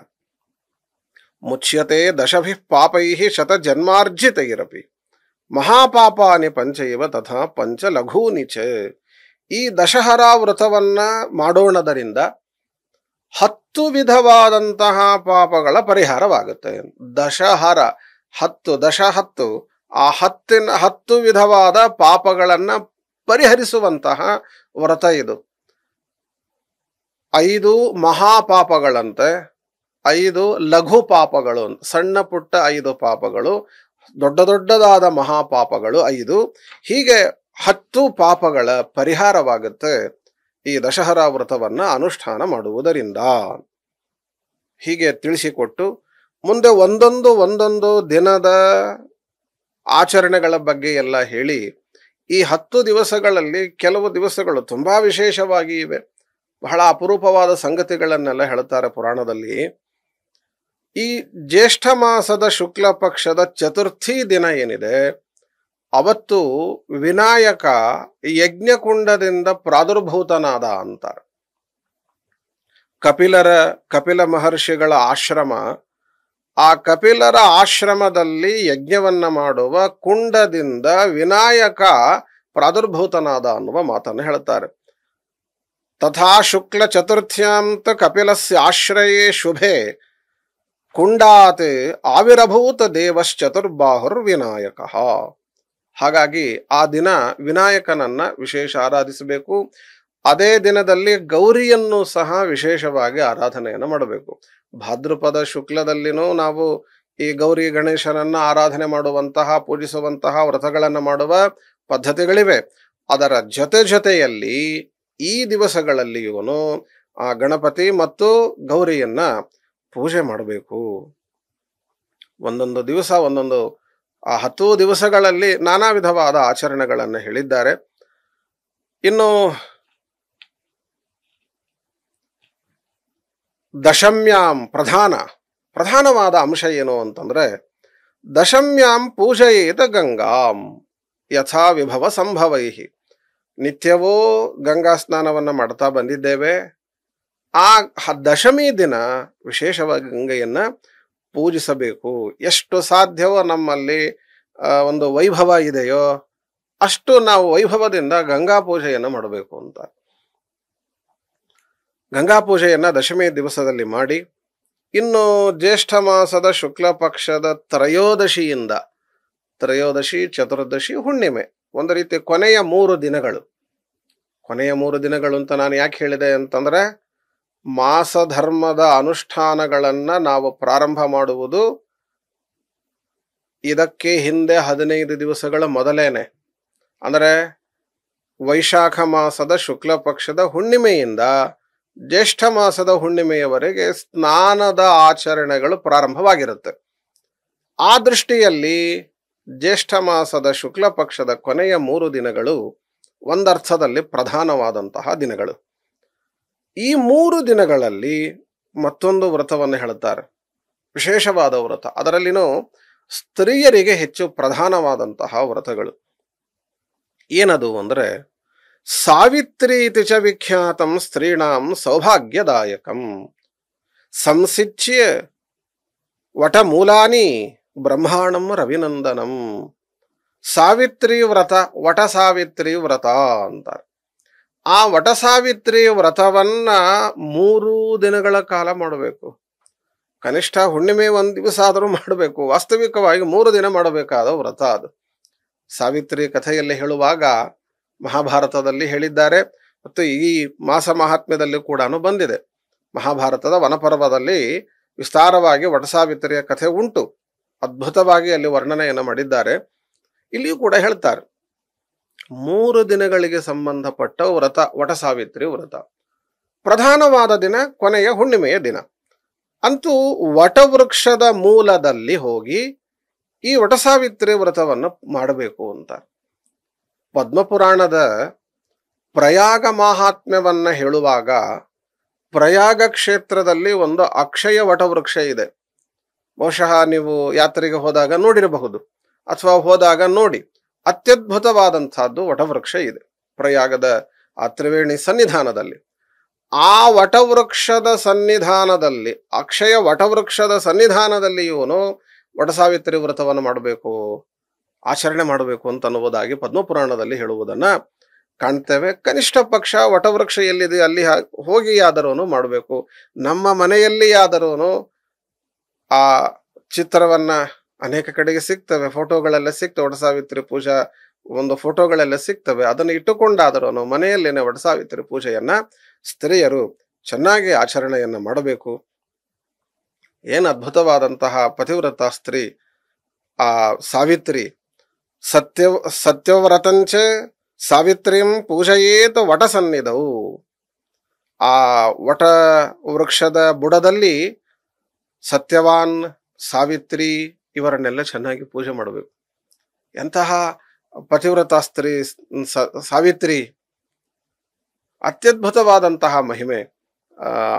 ಮುಚ್ಯತೆ ದಶಭಿ ಪಾಪೈ ಶತ ಜನ್ಮಾರ್ಜಿತೈರಪಿ ಮಹಾಪಾಪಾನಿ ಪಂಚೈವ ತಥಾ ಪಂಚ ಲಘೂನಿ ಚ. ಈ ದಶಹರಾ ವ್ರತವನ್ನ ಮಾಡೋಣದರಿಂದ 10 ವಿಧವಾದಂತಹ ಪಾಪಗಳ ಪರಿಹಾರವಾಗುತ್ತೆ. ದಶಹರ 10 10 ಆ 10 ವಿಧವಾದ ಪಾಪಗಳನ್ನ ಪರಿಹರಿಸುವಂತಹ ವ್ರತ ಇದು. 5 ಮಹಾಪಾಪಗಳಂತೆ, 5 ಲಘು ಪಾಪಗಳು, ಸಣ್ಣ ಪುಟ್ಟ 5 ಪಾಪಗಳು, ದೊಡ್ಡದಾದ ಮಹಾಪಾಪಗಳು 5. ಹೀಗೆ 10 ಪಾಪಗಳ ಪರಿಹಾರವಾಗುತ್ತೆ ಈ ದಶಹರಾ ವ್ರತವನ್ನ ಅನುಷ್ಠಾನ ಮಾಡುವುದರಿಂದ. ಹೀಗೆ ತಿಳಿಸಿಕೊಟ್ಟು ಮುಂದೆ ಒಂದೊಂದು ದಿನದ ಆಚರಣೆಗಳ ಬಗ್ಗೆ ಎಲ್ಲ ಹೇಳಿ, ಈ 10 ದಿವಸಗಳಲ್ಲಿ ಕೆಲವು ದಿವಸಗಳು ತುಂಬಾ ವಿಶೇಷವಾಗಿ ಇವೆ. ಬಹಳ ಅಪರೂಪವಾದ ಸಂಗತಿಗಳನ್ನೆಲ್ಲ ಹೇಳ್ತಾರೆ ಪುರಾಣದಲ್ಲಿ. ಈ ಜ್ಯೇಷ್ಠ ಮಾಸದ ಶುಕ್ಲ ಪಕ್ಷದ ಚತುರ್ಥಿ ದಿನ ಏನಿದೆ, ಅವತ್ತು ವಿನಾಯಕ ಯಜ್ಞಕುಂಡದಿಂದ ಪ್ರಾದುರ್ಭೂತನಾದ ಅಂತಾರೆ. ಕಪಿಲ ಮಹರ್ಷಿಗಳ ಆಶ್ರಮ, ಆ ಕಪಿಲರ ಆಶ್ರಮದಲ್ಲಿ ಯಜ್ಞವನ್ನ ಮಾಡುವ ಕುಂಡದಿಂದ ವಿನಾಯಕ ಪ್ರಾದುರ್ಭೂತನಾದ ಅನ್ನುವ ಮಾತನ್ನು ಹೇಳ್ತಾರೆ. ತಥಾ ಶುಕ್ಲ ಚತುರ್ಥ್ಯಾಂತ ಕಪಿಲಸ್ಯ ಆಶ್ರಯೇ ಶುಭೆ ಕುಂಡಾತ್ ಆವಿರಭೂತ ದೇವಶ್ಚತುರ್ಬಾಹುರ್ ವಿನಾಯಕ. ಹಾಗಾಗಿ ಆ ದಿನ ವಿನಾಯಕನನ್ನ ವಿಶೇಷ ಆರಾಧಿಸಬೇಕು. ಅದೇ ದಿನದಲ್ಲಿ ಗೌರಿಯನ್ನು ಸಹ ವಿಶೇಷವಾಗಿ ಆರಾಧನೆಯನ್ನು ಮಾಡಬೇಕು. ಭಾದ್ರಪದ ಶುಕ್ಲದಲ್ಲಿನೂ ನಾವು ಈ ಗೌರಿ ಗಣೇಶನನ್ನ ಆರಾಧನೆ ಮಾಡುವಂತಹ, ಪೂಜಿಸುವಂತಹ ವ್ರತಗಳನ್ನು ಮಾಡುವ ಪದ್ಧತಿಗಳಿವೆ. ಅದರ ಜೊತೆಯಲ್ಲಿ ಈ ದಿವಸಗಳಲ್ಲಿಯೂ ಆ ಗಣಪತಿ ಮತ್ತು ಗೌರಿಯನ್ನ ಪೂಜೆ ಮಾಡಬೇಕು. ಒಂದೊಂದು ದಿವಸ ಆ 10 ದಿವಸಗಳಲ್ಲಿ ನಾನಾ ವಿಧವಾದ ಆಚರಣೆಗಳನ್ನು ಹೇಳಿದ್ದಾರೆ. ಇನ್ನು ದಶಮ್ಯಾಂ ಪ್ರಧಾನವಾದ ಅಂಶ ಏನು ಅಂತಂದ್ರೆ, ದಶಮ್ಯಾಂ ಪೂಜಯೇತ ಗಂಗಾಂ ಯಥಾ ವಿಭವ ಸಂಭವೈ. ನಿತ್ಯವೂ ಗಂಗಾ ಸ್ನಾನವನ್ನು ಮಾಡ್ತಾ ಬಂದಿದ್ದೇವೆ. ಆ ದಶಮಿ ದಿನ ವಿಶೇಷವಾಗಿ ಗಂಗೆಯನ್ನ ಪೂಜಿಸಬೇಕು. ಎಷ್ಟು ಸಾಧ್ಯವೋ ನಮ್ಮಲ್ಲಿ ಒಂದು ವೈಭವ ಇದೆಯೋ ಅಷ್ಟು ನಾವು ವೈಭವದಿಂದ ಗಂಗಾ ಪೂಜೆಯನ್ನು ಮಾಡಬೇಕು ಅಂತ. ಗಂಗಾ ಪೂಜೆಯನ್ನ ದಶಮಿ ದಿವಸದಲ್ಲಿ ಮಾಡಿ, ಇನ್ನು ಜ್ಯೇಷ್ಠ ಮಾಸದ ಶುಕ್ಲ ಪಕ್ಷದ ತ್ರಯೋದಶಿಯಿಂದ, ತ್ರಯೋದಶಿ, ಚತುರ್ದಶಿ, ಹುಣ್ಣಿಮೆ, ಒಂದು ರೀತಿ ಕೊನೆಯ 3 ದಿನಗಳು. ಕೊನೆಯ 3 ದಿನಗಳು ಅಂತ ನಾನು ಯಾಕೆ ಹೇಳಿದೆ ಅಂತಂದ್ರೆ, ಮಾಸ ಧರ್ಮದ ಅನುಷ್ಠಾನಗಳನ್ನ ನಾವು ಪ್ರಾರಂಭ ಮಾಡುವುದು ಇದಕ್ಕೆ ಹಿಂದೆ 15 ದಿವಸಗಳ ಮೊದಲೇನೆ. ಅಂದರೆ ವೈಶಾಖ ಮಾಸದ ಶುಕ್ಲ ಪಕ್ಷದ ಹುಣ್ಣಿಮೆಯಿಂದ ಜ್ಯೇಷ್ಠ ಮಾಸದ ಹುಣ್ಣಿಮೆಯವರೆಗೆ ಸ್ನಾನದ ಆಚರಣೆಗಳು ಪ್ರಾರಂಭವಾಗಿರುತ್ತೆ. ಆ ದೃಷ್ಟಿಯಲ್ಲಿ ಜ್ಯೇಷ್ಠ ಮಾಸದ ಶುಕ್ಲ ಪಕ್ಷದ ಕೊನೆಯ 3 ದಿನಗಳು ಒಂದರ್ಥದಲ್ಲಿ ಪ್ರಧಾನವಾದಂತಹ ದಿನಗಳು. ಈ 3 ದಿನಗಳಲ್ಲಿ ಮತ್ತೊಂದು ವ್ರತವನ್ನು ಹೇಳುತ್ತಾರೆ, ವಿಶೇಷವಾದ ವ್ರತ. ಅದರಲ್ಲಿನೂ ಸ್ತ್ರೀಯರಿಗೆ ಹೆಚ್ಚು ಪ್ರಧಾನವಾದಂತಹ ವ್ರತಗಳು. ಏನದು ಅಂದರೆ ಸಾವಿತ್ರಿ ಇತಿ ಚ ವಿಖ್ಯಾತಂ ಸ್ತ್ರೀಣಾಂ ಸೌಭಾಗ್ಯದಾಯಕಂ ಸಂಸಿಚ್ಯ ವಟಮೂಲಾನಿ ಬ್ರಹ್ಮಾಣಂ ರವಿನಂದನಂ. ಸಾವಿತ್ರಿ ವ್ರತ, ವಟ ಸಾವಿತ್ರಿ ವ್ರತ ಅಂತಾರೆ. ಆ ವಟ ಸಾವಿತ್ರಿ ವ್ರತವನ್ನ 3 ದಿನಗಳ ಕಾಲ ಮಾಡಬೇಕು. ಕನಿಷ್ಠ ಹುಣ್ಣಿಮೆ 1 ದಿವಸ ಆದರೂ ಮಾಡಬೇಕು. ವಾಸ್ತವಿಕವಾಗಿ 3 ದಿನ ಮಾಡಬೇಕಾದ ವ್ರತ ಅದು. ಸಾವಿತ್ರಿ ಕಥೆಯಲ್ಲಿ ಹೇಳುವಾಗ ಮಹಾಭಾರತದಲ್ಲಿ ಹೇಳಿದ್ದಾರೆ, ಮತ್ತು ಈ ಮಾಸ ಮಹಾತ್ಮ್ಯದಲ್ಲಿ ಕೂಡ ಬಂದಿದೆ. ಮಹಾಭಾರತದ ವನಪರ್ವದಲ್ಲಿ ವಿಸ್ತಾರವಾಗಿ ವಟಸಾವಿತ್ರಿಯ ಕಥೆ ಉಂಟು. ಅದ್ಭುತವಾಗಿ ಅಲ್ಲಿ ವರ್ಣನೆಯನ್ನು ಮಾಡಿದ್ದಾರೆ. ಇಲ್ಲಿಯೂ ಕೂಡ ಹೇಳ್ತಾರೆ 3 ದಿನಗಳಿಗೆ ಸಂಬಂಧಪಟ್ಟ ವ್ರತ ವಟಸಾವಿತ್ರಿ ವ್ರತ. ಪ್ರಧಾನವಾದ ದಿನ ಕೊನೆಯ ಹುಣ್ಣಿಮೆಯ ದಿನ. ಅಂತೂ ವಟವೃಕ್ಷದ ಮೂಲದಲ್ಲಿ ಹೋಗಿ ಈ ವಟಸಾವಿತ್ರಿ ವ್ರತವನ್ನು ಮಾಡಬೇಕು ಅಂತ. ಪದ್ಮಪುರಾಣದ ಪ್ರಯಾಗ ಮಾಹಾತ್ಮ್ಯವನ್ನ ಹೇಳುವಾಗ ಪ್ರಯಾಗ ಕ್ಷೇತ್ರದಲ್ಲಿ ಒಂದು ಅಕ್ಷಯ ವಟವೃಕ್ಷ ಇದೆ. ಬಹುಶಃ ನೀವು ಯಾತ್ರೆಗೆ ಹೋದಾಗ ನೋಡಿರಬಹುದು, ಅಥವಾ ಹೋದಾಗ ನೋಡಿ. ಅತ್ಯದ್ಭುತವಾದಂತಹದ್ದು ವಟವೃಕ್ಷ ಇದೆ ಪ್ರಯಾಗದ ಆ ತ್ರಿವೇಣಿ ಸನ್ನಿಧಾನದಲ್ಲಿ. ಆ ವಟವೃಕ್ಷದ ಸನ್ನಿಧಾನದಲ್ಲಿ, ಅಕ್ಷಯ ವಟವೃಕ್ಷದ ಸನ್ನಿಧಾನದಲ್ಲಿ ಇವನು ವಟಸಾವಿತ್ರಿ ವ್ರತವನ್ನು ಮಾಡಬೇಕು, ಆಚರಣೆ ಮಾಡಬೇಕು ಅಂತ ಅನ್ನುವುದಾಗಿ ಪದ್ಮಪುರಾಣದಲ್ಲಿ ಹೇಳುವುದನ್ನ ಕಾಣ್ತೇವೆ. ಕನಿಷ್ಠ ಪಕ್ಷ ವಟವೃಕ್ಷ ಎಲ್ಲಿದೆ ಅಲ್ಲಿ ಹೋಗಿ ಆದರೂನು ಮಾಡಬೇಕು. ನಮ್ಮ ಮನೆಯಲ್ಲಿ ಆದರೂನು ಆ ಚಿತ್ರವನ್ನ ಅನೇಕ ಕಡೆಗೆ ಸಿಗ್ತವೆ, ಫೋಟೋಗಳೆಲ್ಲ ಸಿಗ್ತವೆ. ವಟಸಾವಿತ್ರಿ ಪೂಜಾ ಒಂದು ಫೋಟೋಗಳೆಲ್ಲ ಸಿಗ್ತವೆ. ಅದನ್ನು ಇಟ್ಟುಕೊಂಡಾದರೂನು ಮನೆಯಲ್ಲೇನೆ ವಟಸಾವಿತ್ರಿ ಪೂಜೆಯನ್ನ ಸ್ತ್ರೀಯರು ಚೆನ್ನಾಗಿ ಆಚರಣೆಯನ್ನ ಮಾಡಬೇಕು. ಏನು ಅದ್ಭುತವಾದಂತಹ ಪತಿವ್ರತ ಸ್ತ್ರೀ ಆ ಸಾವಿತ್ರಿ. ಸತ್ಯವ್ರತಂಚ ಸಾವಿತ್ರಿಂ ಪೂಜೆಯೇತ ವಟ ಸನ್ನಿಧವು. ಆ ವಟ ವೃಕ್ಷದ ಬುಡದಲ್ಲಿ ಸತ್ಯವಾನ್, ಸಾವಿತ್ರಿ ಇವರನ್ನೆಲ್ಲ ಚೆನ್ನಾಗಿ ಪೂಜೆ ಮಾಡಬೇಕು. ಎಂತಹ ಪತಿವ್ರತ ಸ್ತ್ರೀ ಸಾವಿತ್ರಿ! ಅತ್ಯದ್ಭುತವಾದಂತಹ ಮಹಿಮೆ,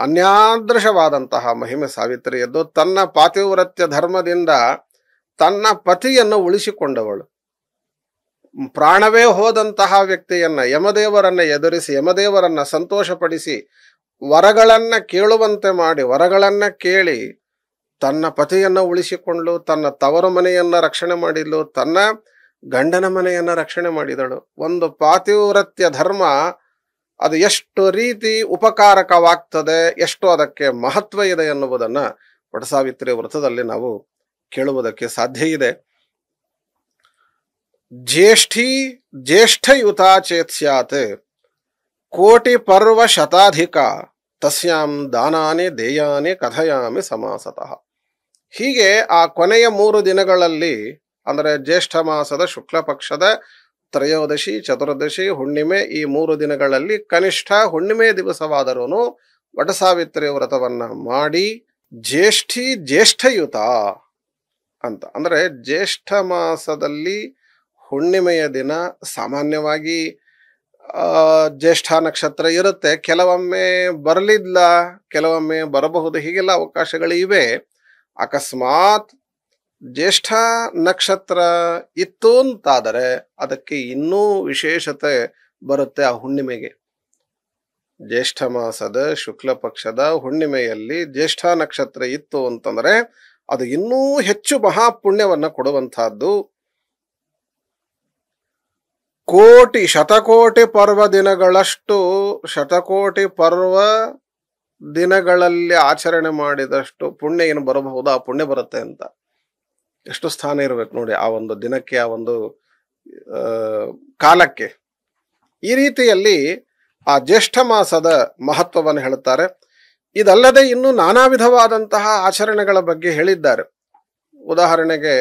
ಅನ್ಯಾದೃಶವಾದಂತಹ ಮಹಿಮೆ ಸಾವಿತ್ರಿಯದ್ದು. ತನ್ನ ಪಾತಿವ್ರತ್ಯ ಧರ್ಮದಿಂದ ತನ್ನ ಪತಿಯನ್ನು ಉಳಿಸಿಕೊಂಡವಳು. ಪ್ರಾಣವೇ ಹೋದಂತಹ ವ್ಯಕ್ತಿಯನ್ನ, ಯಮದೇವರನ್ನ ಎದುರಿಸಿ, ಯಮದೇವರನ್ನ ಸಂತೋಷಪಡಿಸಿ, ವರಗಳನ್ನ ಕೇಳುವಂತೆ ಮಾಡಿ, ವರಗಳನ್ನ ಕೇಳಿ ತನ್ನ ಪತಿಯನ್ನ ಉಳಿಸಿಕೊಂಡ್ಲು, ತನ್ನ ತವರು ಮನೆಯನ್ನ ರಕ್ಷಣೆ ಮಾಡಿದ್ಲು, ತನ್ನ ಗಂಡನ ಮನೆಯನ್ನ ರಕ್ಷಣೆ ಮಾಡಿದಳು. ಒಂದು ಪಾತಿವ್ರತ್ಯ ಧರ್ಮ ಅದು ಎಷ್ಟು ರೀತಿ ಉಪಕಾರಕವಾಗ್ತದೆ, ಎಷ್ಟು ಅದಕ್ಕೆ ಮಹತ್ವ ಇದೆ ಎನ್ನುವುದನ್ನ ವಟಸಾವಿತ್ರಿ ವ್ರತದಲ್ಲಿ ನಾವು ಕೇಳುವುದಕ್ಕೆ ಸಾಧ್ಯ ಇದೆ. ಜ್ಯೇಷ್ಠಯುತ ಚೇತ್ ಸ್ಯಾತ್ ಕೋಟಿ ಪರ್ವ ಶತಾಧಿಕ ತಸ್ಯಾಂ ದಾನಾನಿ ದೇಯಾನಿ ಕಥಯಾಮಿ ಸಮಾಸತಃ. ಹೀಗೆ ಆ ಕೊನೆಯ 3 ದಿನಗಳಲ್ಲಿ, ಅಂದರೆ ಜ್ಯೇಷ್ಠ ಮಾಸದ ಶುಕ್ಲ ಪಕ್ಷದ ತ್ರಯೋದಶಿ, ಚತುರ್ದಶಿ, ಹುಣ್ಣಿಮೆ, ಈ 3 ದಿನಗಳಲ್ಲಿ ಕನಿಷ್ಠ ಹುಣ್ಣಿಮೆ ದಿವಸವಾದರೂ ವಟಸಾವಿತ್ರಿ ವ್ರತವನ್ನ ಮಾಡಿ ಜ್ಯೇಷ್ಠಯುತ ಅಂತ. ಅಂದರೆ ಜ್ಯೇಷ್ಠ ಮಾಸದಲ್ಲಿ ಹುಣ್ಣಿಮೆಯ ದಿನ ಸಾಮಾನ್ಯವಾಗಿ ಜ್ಯೇಷ್ಠ ನಕ್ಷತ್ರ ಇರುತ್ತೆ. ಕೆಲವೊಮ್ಮೆ ಬರಲಿಲ್ಲ, ಕೆಲವೊಮ್ಮೆ ಬರಬಹುದು, ಹೀಗೆಲ್ಲ ಅವಕಾಶಗಳು ಇವೆ. ಅಕಸ್ಮಾತ್ ಜ್ಯೇಷ್ಠ ನಕ್ಷತ್ರ ಇತ್ತು ಅಂತಾದರೆ ಅದಕ್ಕೆ ಇನ್ನೂ ವಿಶೇಷತೆ ಬರುತ್ತೆ ಆ ಹುಣ್ಣಿಮೆಗೆ. ಜ್ಯೇಷ್ಠ ಮಾಸದ ಶುಕ್ಲ ಪಕ್ಷದ ಹುಣ್ಣಿಮೆಯಲ್ಲಿ ಜ್ಯೇಷ್ಠ ನಕ್ಷತ್ರ ಇತ್ತು ಅಂತಂದ್ರೆ ಅದು ಇನ್ನೂ ಹೆಚ್ಚು ಮಹಾಪುಣ್ಯವನ್ನ ಕೊಡುವಂತಹದ್ದು. ಶತಕೋಟಿ ಪರ್ವ ದಿನಗಳಷ್ಟು, ಶತಕೋಟಿ ಪರ್ವ ದಿನಗಳಲ್ಲಿ ಆಚರಣೆ ಮಾಡಿದಷ್ಟು ಪುಣ್ಯ ಏನು ಬರಬಹುದು, ಆ ಪುಣ್ಯ ಬರುತ್ತೆ ಅಂತ. ಎಷ್ಟು ಸ್ಥಾನ ಇರಬೇಕು ನೋಡಿ ಆ ಒಂದು ದಿನಕ್ಕೆ, ಆ ಒಂದು ಕಾಲಕ್ಕೆ. ಈ ರೀತಿಯಲ್ಲಿ ಆ ಜ್ಯೇಷ್ಠ ಮಾಸದ ಮಹತ್ವವನ್ನು ಹೇಳುತ್ತಾರೆ. ಇದಲ್ಲದೆ ಇನ್ನು ನಾನಾ ವಿಧವಾದಂತಹ ಆಚರಣೆಗಳ ಬಗ್ಗೆ ಹೇಳಿದ್ದಾರೆ. ಉದಾಹರಣೆಗೆ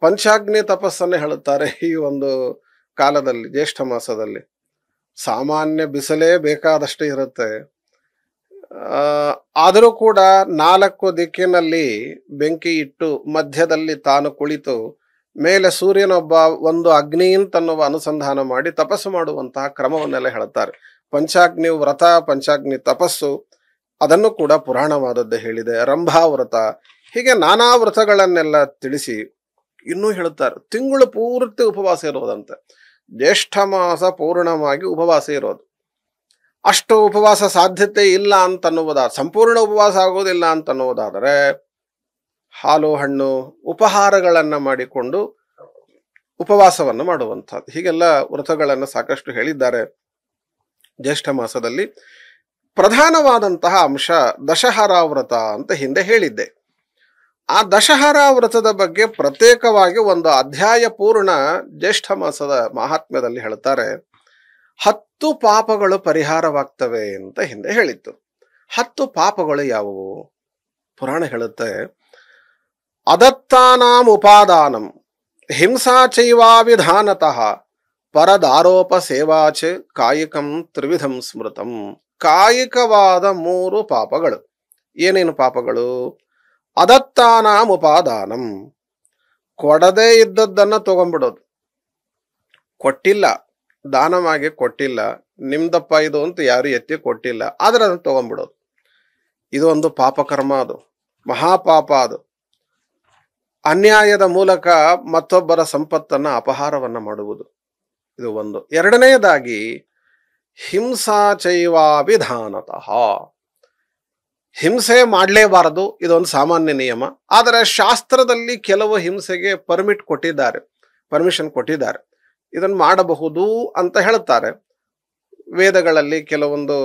ಪಂಚಾಗ್ನಿ ತಪಸ್ಸನ್ನು ಹೇಳುತ್ತಾರೆ ಈ ಒಂದು ಕಾಲದಲ್ಲಿ, ಜ್ಯೇಷ್ಠ ಮಾಸದಲ್ಲಿ ಸಾಮಾನ್ಯ ಬಿಸಿಲೇ ಬೇಕಾದಷ್ಟು ಇರುತ್ತೆ. ಆದರೂ ಕೂಡ 4 ದಿಕ್ಕಿನಲ್ಲಿ ಬೆಂಕಿ ಇಟ್ಟು ಮಧ್ಯದಲ್ಲಿ ತಾನು ಕುಳಿತು ಮೇಲೆ ಸೂರ್ಯನೊಬ್ಬ ಒಂದು ಅಗ್ನಿ ಅಂತನ್ನುವ ಅನುಸಂಧಾನ ಮಾಡಿ ತಪಸ್ಸು ಮಾಡುವಂತಹ ಕ್ರಮವನ್ನೆಲ್ಲ ಹೇಳ್ತಾರೆ. ಪಂಚಾಗ್ನಿ ವ್ರತ, ಪಂಚಾಗ್ನಿ ತಪಸ್ಸು, ಅದನ್ನು ಕೂಡ ಪುರಾಣವಾದದ್ದು ಹೇಳಿದೆ. ರಂಭಾ ವ್ರತ, ಹೀಗೆ ನಾನಾ ವ್ರತಗಳನ್ನೆಲ್ಲ ತಿಳಿಸಿ ಇನ್ನೂ ಹೇಳುತ್ತಾರೆ. ತಿಂಗಳು ಪೂರ್ತಿ ಉಪವಾಸ ಇರೋದಂತೆ. ಜ್ಯೇಷ್ಠ ಮಾಸ ಪೂರ್ಣವಾಗಿ ಉಪವಾಸ ಇರೋದು. ಅಷ್ಟು ಉಪವಾಸ ಸಾಧ್ಯತೆ ಇಲ್ಲ ಅಂತನ್ನುವುದಾದ್ರೆ, ಸಂಪೂರ್ಣ ಉಪವಾಸ ಆಗೋದಿಲ್ಲ ಅಂತನ್ನುವುದಾದರೆ ಹಾಲು ಹಣ್ಣು ಉಪಹಾರಗಳನ್ನ ಮಾಡಿಕೊಂಡು ಉಪವಾಸವನ್ನು ಮಾಡುವಂಥದ್ದು. ಹೀಗೆಲ್ಲ ವ್ರತಗಳನ್ನು ಸಾಕಷ್ಟು ಹೇಳಿದ್ದಾರೆ ಜ್ಯೇಷ್ಠ ಮಾಸದಲ್ಲಿ. ಪ್ರಧಾನವಾದಂತಹ ಅಂಶ ದಶಹರಾ ವ್ರತ ಅಂತ ಹಿಂದೆ ಹೇಳಿದ್ದೆ. ಆ ದಶಹರಾ ವ್ರತದ ಬಗ್ಗೆ ಪ್ರತ್ಯೇಕವಾಗಿ ಒಂದು ಅಧ್ಯಾಯ ಪೂರ್ಣ ಜ್ಯೇಷ್ಠ ಮಾಸದ ಮಹಾತ್ಮ್ಯದಲ್ಲಿ ಹೇಳ್ತಾರೆ. 10 ಪಾಪಗಳು ಪರಿಹಾರವಾಗ್ತವೆ ಅಂತ ಹಿಂದೆ ಹೇಳಿತ್ತು. 10 ಪಾಪಗಳು ಯಾವುವು? ಪುರಾಣ ಹೇಳುತ್ತೆ, ಅದತ್ತಾನಾಂ ಉಪಾದಾನಂ ಹಿಂಸಾಚೈವಾವಿಧಾನತಃ ಪರದಾರೋಪ ಸೇವಾಚ ಕಾಯಿಕಂ ತ್ರಿವಿಧಂ ಸ್ಮೃತಂ. ಕಾಯಿಕವಾದ 3 ಪಾಪಗಳು. ಏನೇನು ಪಾಪಗಳು? ಅದತ್ತಾನಾಂ ಉಪಾದಾನಂ, ಕೊಡದೇ ಇದ್ದದ್ದನ್ನು ತಗೊಂಡ್ಬಿಡೋದು. ಕೊಟ್ಟಿಲ್ಲ, ದಾನವಾಗಿ ಕೊಟ್ಟಿಲ್ಲ, ನಿಮ್ದಪ್ಪ ಇದು ಅಂತ ಯಾರು ಎತ್ತಿ ಕೊಟ್ಟಿಲ್ಲ, ಆದ್ರೆ ಅದನ್ನು ತಗೊಂಡ್ಬಿಡೋದು. ಇದು ಒಂದು ಪಾಪಕರ್ಮ, ಅದು ಮಹಾಪಾಪ. ಅದು ಅನ್ಯಾಯದ ಮೂಲಕ ಮತ್ತೊಬ್ಬರ ಸಂಪತ್ತನ್ನ ಅಪಹಾರವನ್ನ ಮಾಡುವುದು, ಇದು ಒಂದು. ಎರಡನೆಯದಾಗಿ ಹಿಂಸಾಚೈವಾಭಿಧಾನತಃ, ಹಿಂಸೆ ಮಾಡಲೇಬಾರದು, ಇದೊಂದು ಸಾಮಾನ್ಯ ನಿಯಮ. ಆದರೆ ಶಾಸ್ತ್ರದಲ್ಲಿ ಕೆಲವು ಹಿಂಸೆಗೆ ಪರ್ಮಿಷನ್ ಕೊಟ್ಟಿದ್ದಾರೆ. ಇದನ್ನು ಮಾಡಬಹುದು ಅಂತ ಹೇಳ್ತಾರೆ. ವೇದಗಳಲ್ಲಿ ಕೆಲವೊಂದು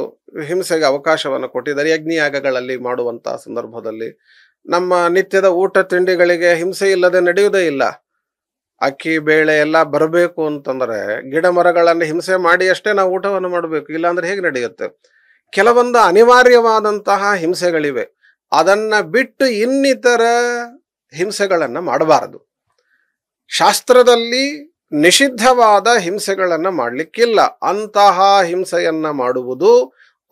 ಹಿಂಸೆಗೆ ಅವಕಾಶವನ್ನು ಕೊಟ್ಟಿದ್ದಾರೆ. ಯಜ್ಞಯಾಗಗಳಲ್ಲಿ ಮಾಡುವಂತಹ ಸಂದರ್ಭದಲ್ಲಿ ನಮ್ಮ ನಿತ್ಯದ ಊಟ ತಿಂಡಿಗಳಿಗೆ ಹಿಂಸೆ ಇಲ್ಲದೆ ನಡೆಯುವುದೇ ಇಲ್ಲ. ಅಕ್ಕಿ ಬೇಳೆ ಎಲ್ಲ ಬರಬೇಕು ಅಂತಂದ್ರೆ ಗಿಡ ಮರಗಳನ್ನು ಹಿಂಸೆ ಮಾಡಿ ಅಷ್ಟೇ ನಾವು ಊಟವನ್ನು ಮಾಡಬೇಕು, ಇಲ್ಲಾಂದ್ರೆ ಹೇಗೆ ನಡೆಯುತ್ತೆ? ಕೆಲವೊಂದು ಅನಿವಾರ್ಯವಾದಂತಹ ಹಿಂಸೆಗಳಿವೆ, ಅದನ್ನ ಬಿಟ್ಟು ಇನ್ನಿತರ ಹಿಂಸೆಗಳನ್ನ ಮಾಡಬಾರದು. ಶಾಸ್ತ್ರದಲ್ಲಿ ನಿಷಿದ್ಧವಾದ ಹಿಂಸೆಗಳನ್ನ ಮಾಡಲಿಕ್ಕಿಲ್ಲ. ಅಂತಹ ಹಿಂಸೆಯನ್ನ ಮಾಡುವುದು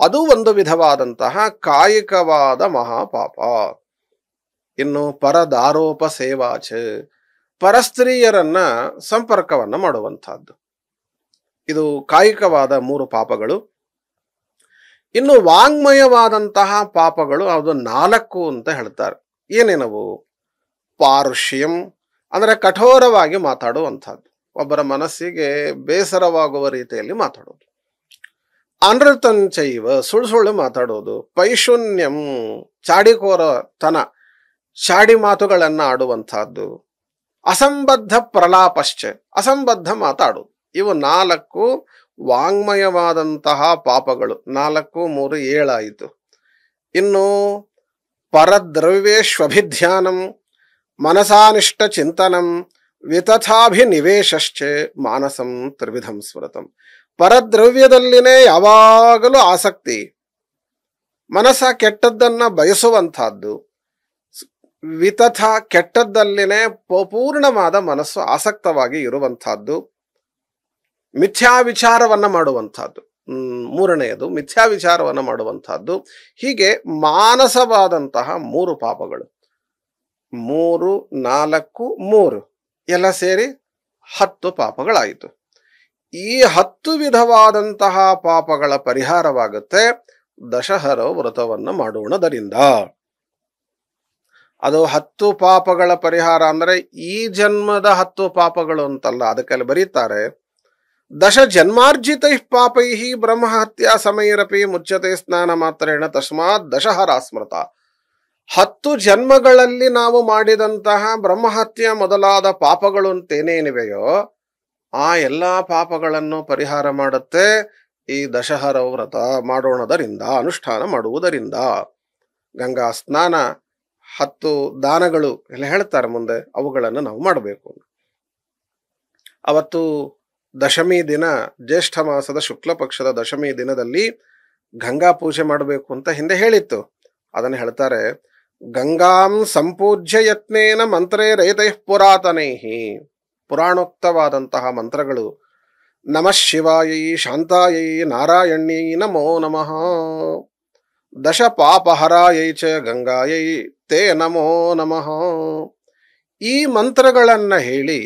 ಅದು ಒಂದು ವಿಧವಾದಂತಹ ಕಾಯಿಕವಾದ ಮಹಾಪಾಪ. ಇನ್ನು ಪರದಾರೋಪ ಸೇವಾಚ, ಪರಸ್ತ್ರೀಯರನ್ನ ಸಂಪರ್ಕವನ್ನ ಮಾಡುವಂತಹದ್ದು, ಇದು ಕಾಯಿಕವಾದ 3 ಪಾಪಗಳು. ಇನ್ನು ವಾಂಗ್ಮಯವಾದಂತಹ ಪಾಪಗಳು ಅದು 4 ಅಂತ ಹೇಳ್ತಾರೆ. ಏನೇನವು? ಪಾರುಷ್ಯಂ ಅಂದ್ರೆ ಕಠೋರವಾಗಿ ಮಾತಾಡುವಂಥದ್ದು, ಒಬ್ಬರ ಮನಸ್ಸಿಗೆ ಬೇಸರವಾಗುವ ರೀತಿಯಲ್ಲಿ ಮಾತಾಡೋದು. ಅನೃತಂಚೈವ, ಸುಳ್ಳು ಮಾತಾಡೋದು. ಪೈಶೂನ್ಯಂ, ಚಾಡಿಕೋರತನ, ಚಾಡಿ ಮಾತುಗಳನ್ನ ಆಡುವಂತಹದ್ದು. ಅಸಂಬದ್ಧ ಪ್ರಲಾಪಶ್ಚ, ಅಸಂಬದ್ಧ ಮಾತಾಡೋದು. ಇವು 4 ವಾಂಗ್ಮಯವಾದಂತಹ ಪಾಪಗಳು. 4, 3, 7 ಆಯಿತು. ಇನ್ನು ಪರದ್ರವ್ಯೇಶ್ವಭಿಧ್ಯಾನಂ, ಮನಸಾನಿಷ್ಠ ಚಿಂತನಂ, ವಿತಥಾಭಿನಿವೇಶಶ್ಚ ಮಾನಸಂ ತ್ರಿವಿಧಂ ಸ್ಮೃತಂ. ಪರದ್ರವ್ಯದಲ್ಲಿನೇ ಯಾವಾಗಲೂ ಆಸಕ್ತಿ, ಮನಸ್ಸ ಕೆಟ್ಟದ್ದನ್ನ ಬಯಸುವಂತಹದ್ದು. ವಿತಥ, ಕೆಟ್ಟದ್ದಲ್ಲಿನೇ ಪೂರ್ಣವಾದ ಮನಸ್ಸು ಆಸಕ್ತವಾಗಿ ಇರುವಂತಹದ್ದು. ಮಿಥ್ಯಾ ವಿಚಾರವನ್ನ ಮಾಡುವಂತಹದ್ದು, 3ನೇದು ಮಿಥ್ಯಾ ವಿಚಾರವನ್ನ ಮಾಡುವಂತಹದ್ದು. ಹೀಗೆ ಮಾನಸವಾದಂತಹ 3 ಪಾಪಗಳು. 3, 4, 3 ಎಲ್ಲ ಸೇರಿ 10 ಪಾಪಗಳಾಯಿತು. ಈ 10 ವಿಧವಾದಂತಹ ಪಾಪಗಳ ಪರಿಹಾರವಾಗುತ್ತೆ ದಶಹರ ವ್ರತವನ್ನು ಮಾಡೋಣದರಿಂದ. ಅದು 10 ಪಾಪಗಳ ಪರಿಹಾರ ಅಂದ್ರೆ ಈ ಜನ್ಮದ 10 ಪಾಪಗಳು ಅಂತಲ್ಲ. ಅದಕ್ಕೆಲ್ಲ ಬರೀತಾರೆ, ದಶ ಜನ್ಮಾರ್ಜಿತೈ ಪಾಪೈ ಬ್ರಹ್ಮಹತ್ಯಾ ಸಮೈರಪಿ ಮುಚ್ಯತೆ ಸ್ನಾನ ಮಾತ್ರೇಣ ತಸ್ಮಾತ್ ದಶಹರಾ ಸ್ಮೃತ. 10 ಜನ್ಮಗಳಲ್ಲಿ ನಾವು ಮಾಡಿದಂತಹ ಬ್ರಹ್ಮಹತ್ಯ ಮೊದಲಾದ ಪಾಪಗಳು ಅಂತೇನೇನಿವೆಯೋ ಆ ಎಲ್ಲಾ ಪಾಪಗಳನ್ನು ಪರಿಹಾರ ಮಾಡುತ್ತೆ ಈ ದಶಹರ ವ್ರತ ಮಾಡೋಣದರಿಂದ, ಅನುಷ್ಠಾನ ಮಾಡುವುದರಿಂದ. ಗಂಗಾ ಸ್ನಾನ, 10 ದಾನಗಳು ಎಲ್ಲ ಹೇಳ್ತಾರೆ ಮುಂದೆ, ಅವುಗಳನ್ನು ನಾವು ಮಾಡಬೇಕು. ಅವತ್ತು ದಶಮಿ ದಿನ, ಜ್ಯೇಷ್ಠ ಮಾಸದ ಶುಕ್ಲ ಪಕ್ಷದ ದಶಮಿ ದಿನದಲ್ಲಿ ಗಂಗಾ ಪೂಜೆ ಮಾಡಬೇಕು ಅಂತ ಹಿಂದೆ ಹೇಳಿತ್ತು. ಅದನ್ನು ಹೇಳ್ತಾರೆ, ಗಂಗಾಂ ಸಂಪೂಜ್ಯ ಯತ್ನೇನ ಮಂತ್ರೇ ರೈತೈ ಪುರಾತನೈಹಿ. ಪುರಾಣೋಕ್ತವಾದಂತಹ ಮಂತ್ರಗಳು ನಮಃ ಶಿವಾಯೈ ಶಾಂತಾಯೈ ನಾರಾಯಣ್ಯೈ ನಮೋ ನಮಃ. ದಶ ಪಾಪಹರಾಯೈ ಚ ಗಂಗಾಯೈ ತೇ ನಮೋ ನಮಃ. ಈ ಮಂತ್ರಗಳನ್ನ ಹೇಳಿ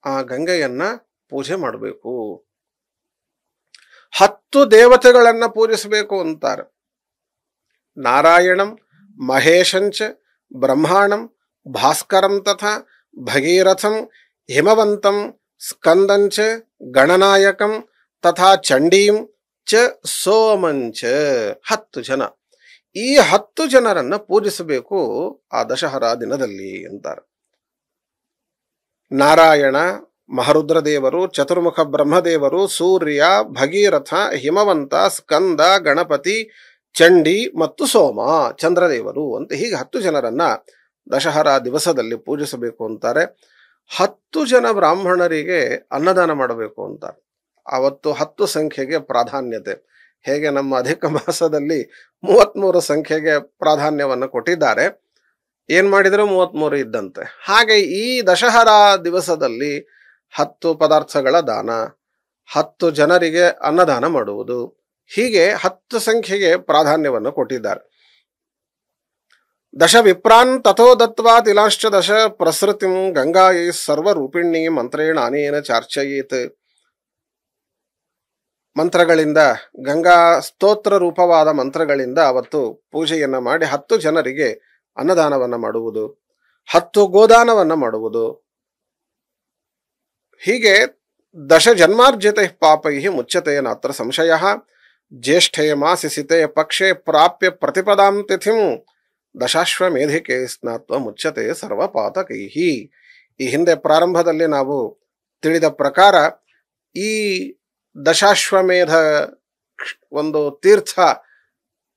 ಆ ಗಂಗೆಯನ್ನ ಪೂಜೆ ಮಾಡಬೇಕು. 10 ದೇವತೆಗಳನ್ನ ಪೂಜಿಸಬೇಕು ಅಂತಾರೆ. ನಾರಾಯಣಂ ಮಹೇಶಂಚ ಬ್ರಹ್ಮಾಣಂ ಭಾಸ್ಕರಂ ತಥಾ ಭಗೀರಥಂ ಹಿಮವಂತಂ ಸ್ಕಂದಂಚ ಗಣನಾಯಕಂ ತಥಾ ಚಂಡೀಂ ಚ ಸೋಮಂಚ. 10 ಜನ. ಈ 10 ಜನರನ್ನ ಪೂಜಿಸಬೇಕು ಆ ದಶಹರಾ ದಿನದಲ್ಲಿ ಅಂತಾರೆ. ನಾರಾಯಣ, ಮಹರುದ್ರದೇವರು, ಚತುರ್ಮುಖ ಬ್ರಹ್ಮದೇವರು, ಸೂರ್ಯ, ಭಗೀರಥ, ಹಿಮವಂತ, ಸ್ಕಂದ, ಗಣಪತಿ, ಚಂಡಿ ಮತ್ತು ಸೋಮ ಚಂದ್ರದೇವರು ಅಂತ ಹೀಗೆ 10 ಜನರನ್ನ ದಶಹರಾ ದಿವಸದಲ್ಲಿ ಪೂಜಿಸಬೇಕು ಅಂತಾರೆ. 10 ಜನ ಬ್ರಾಹ್ಮಣರಿಗೆ ಅನ್ನದಾನ ಮಾಡಬೇಕು ಅಂತಾರೆ. ಅವತ್ತು 10 ಸಂಖ್ಯೆಗೆ ಪ್ರಾಧಾನ್ಯತೆ. ಹೇಗೆ ನಮ್ಮ ಅಧಿಕ ಮಾಸದಲ್ಲಿ 33 ಸಂಖ್ಯೆಗೆ ಪ್ರಾಧಾನ್ಯವನ್ನು ಕೊಟ್ಟಿದ್ದಾರೆ, ಏನ್ ಮಾಡಿದ್ರು 33 ಇದ್ದಂತೆ. ಹಾಗೆ ಈ ದಶಹರಾ ದಿವಸದಲ್ಲಿ 10 ಪದಾರ್ಥಗಳ ದಾನ, 10 ಜನರಿಗೆ ಅನ್ನದಾನ ಮಾಡುವುದು, ಹೀಗೆ 10 ಸಂಖ್ಯೆಗೆ ಪ್ರಾಧಾನ್ಯವನ್ನು ಕೊಟ್ಟಿದ್ದಾರೆ. ದಶ ವಿಪ್ರಾನ್ ತಥೋ ದತ್ವಾ ತಿಲಾಶ್ಚ ದಶ ಪ್ರಸೃತಿಂ ಗಂಗಾಯೈ ಸರ್ವರೂಪಿಣಿ ಮಂತ್ರೇಣ ಅನೇನ ಚಾರ್ಚಯೇತ್. ಮಂತ್ರಗಳಿಂದ, ಗಂಗಾ ಸ್ತೋತ್ರ ರೂಪವಾದ ಮಂತ್ರಗಳಿಂದ ಅವತ್ತು ಪೂಜೆಯನ್ನ ಮಾಡಿ 10 ಜನರಿಗೆ ಅನ್ನದಾನವನ್ನ ಮಾಡುವುದು, 10 ಗೋದಾನವನ್ನ ಮಾಡುವುದು. ಹೀಗೆ ದಶ ಜನ್ಮಾರ್ಜಿತ ಪಾಪೈ ಮುಚ್ಯತೆ ನಾತ್ರ ಸಂಶಯ. ಜ್ಯೇಷ್ಠೇ ಮಾಸಿಸಿತೆ ಪಕ್ಷೆ ಪ್ರಾಪ್ಯ ಪ್ರತಿಪದಾಂ ತಿಥಿಂ ದಶಾಶ್ವಮೇಧಿಕೆ ಸ್ನಾತ್ವ ಮುಚ್ಯತೆ ಸರ್ವಪಾತಕೈ. ಈ ಹಿಂದೆ ಪ್ರಾರಂಭದಲ್ಲಿ ನಾವು ತಿಳಿದ ಪ್ರಕಾರ ಈ ದಶಾಶ್ವಮೇಧ ಒಂದು ತೀರ್ಥ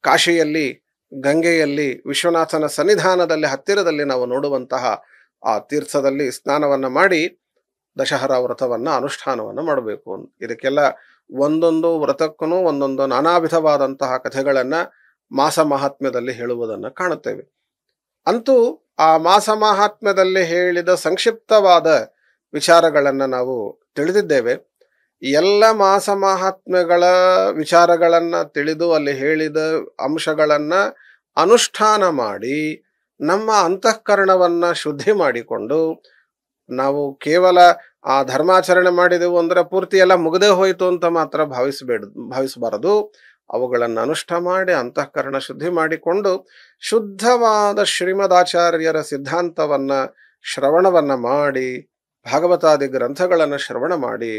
ಕಾಶಿಯಲ್ಲಿ, ಗಂಗೆಯಲ್ಲಿ, ವಿಶ್ವನಾಥನ ಸನ್ನಿಧಾನದಲ್ಲಿ ಹತ್ತಿರದಲ್ಲಿ ನಾವು ನೋಡುವಂತಹ ಆ ತೀರ್ಥದಲ್ಲಿ ಸ್ನಾನವನ್ನ ಮಾಡಿ ದಶಹರಾ ವ್ರತವನ್ನ ಅನುಷ್ಠಾನವನ್ನ ಮಾಡಬೇಕು. ಇದಕ್ಕೆಲ್ಲ ಒಂದೊಂದು ವ್ರತಕ್ಕೂ ಒಂದೊಂದು ನಾನಾ ವಿಧವಾದಂತಹ ಕಥೆಗಳನ್ನ ಮಾಸ ಮಹಾತ್ಮ್ಯದಲ್ಲಿ ಹೇಳುವುದನ್ನು ಕಾಣುತ್ತೇವೆ. ಅಂತೂ ಆ ಮಾಸ ಮಹಾತ್ಮ್ಯದಲ್ಲಿ ಹೇಳಿದ ಸಂಕ್ಷಿಪ್ತವಾದ ವಿಚಾರಗಳನ್ನ ನಾವು ತಿಳಿದಿದ್ದೇವೆ. ಎಲ್ಲ ಮಾಸ ಮಹಾತ್ಮ್ಯಗಳ ವಿಚಾರಗಳನ್ನ ತಿಳಿದು ಅಲ್ಲಿ ಹೇಳಿದ ಅಂಶಗಳನ್ನ ಅನುಷ್ಠಾನ ಮಾಡಿ ನಮ್ಮ ಅಂತಃಕರಣವನ್ನ ಶುದ್ಧಿ ಮಾಡಿಕೊಂಡು, ನಾವು ಆ ಧರ್ಮಾಚರಣೆ ಮಾಡಿದೆವು ಅಂದ್ರೆ ಪೂರ್ತಿ ಎಲ್ಲ ಮುಗದೇ ಹೋಯಿತು ಅಂತ ಮಾತ್ರ ಭಾವಿಸಬಾರದು. ಅವುಗಳನ್ನು ಅನುಷ್ಠಾನ ಮಾಡಿ ಅಂತಃಕರಣ ಶುದ್ಧಿ ಮಾಡಿಕೊಂಡು ಶುದ್ಧವಾದ ಶ್ರೀಮದಾಚಾರ್ಯರ ಸಿದ್ಧಾಂತವನ್ನ ಶ್ರವಣವನ್ನ ಮಾಡಿ, ಭಾಗವತಾದಿ ಗ್ರಂಥಗಳನ್ನು ಶ್ರವಣ ಮಾಡಿ,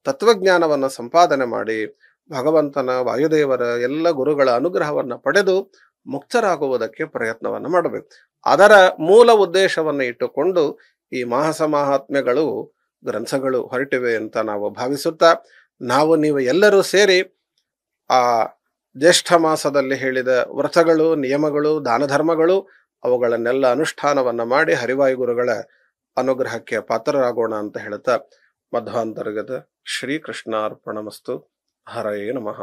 ತತ್ವಜ್ಞಾನವನ್ನ ಸಂಪಾದನೆ ಮಾಡಿ, ಭಗವಂತನ, ವಾಯುದೇವರ ಎಲ್ಲ ಗುರುಗಳ ಅನುಗ್ರಹವನ್ನ ಪಡೆದು ಮುಕ್ತರಾಗುವುದಕ್ಕೆ ಪ್ರಯತ್ನವನ್ನ ಮಾಡಬೇಕು. ಅದರ ಮೂಲ ಉದ್ದೇಶವನ್ನು ಇಟ್ಟುಕೊಂಡು ಈ ಮಾಸ ಮಹಾತ್ಮ್ಯಗಳು ಗ್ರಂಥಗಳು ಹೊರಟಿವೆ ಅಂತ ನಾವು ಭಾವಿಸುತ್ತಾ, ನೀವು ಎಲ್ಲರೂ ಸೇರಿ ಆ ಜ್ಯೇಷ್ಠ ಮಾಸದಲ್ಲಿ ಹೇಳಿದ ವ್ರತಗಳು, ನಿಯಮಗಳು, ದಾನ ಧರ್ಮಗಳು ಅವುಗಳನ್ನೆಲ್ಲ ಅನುಷ್ಠಾನವನ್ನ ಮಾಡಿ ಹರಿವಾಯು ಗುರುಗಳ ಅನುಗ್ರಹಕ್ಕೆ ಪಾತ್ರರಾಗೋಣ ಅಂತ ಹೇಳ್ತಾ ಮಧ್ವಾಂತರ್ಗತ ಶ್ರೀಕೃಷ್ಣಾರ್ಪಣಮಸ್ತು. ಹರಯೇ ನಮಃ.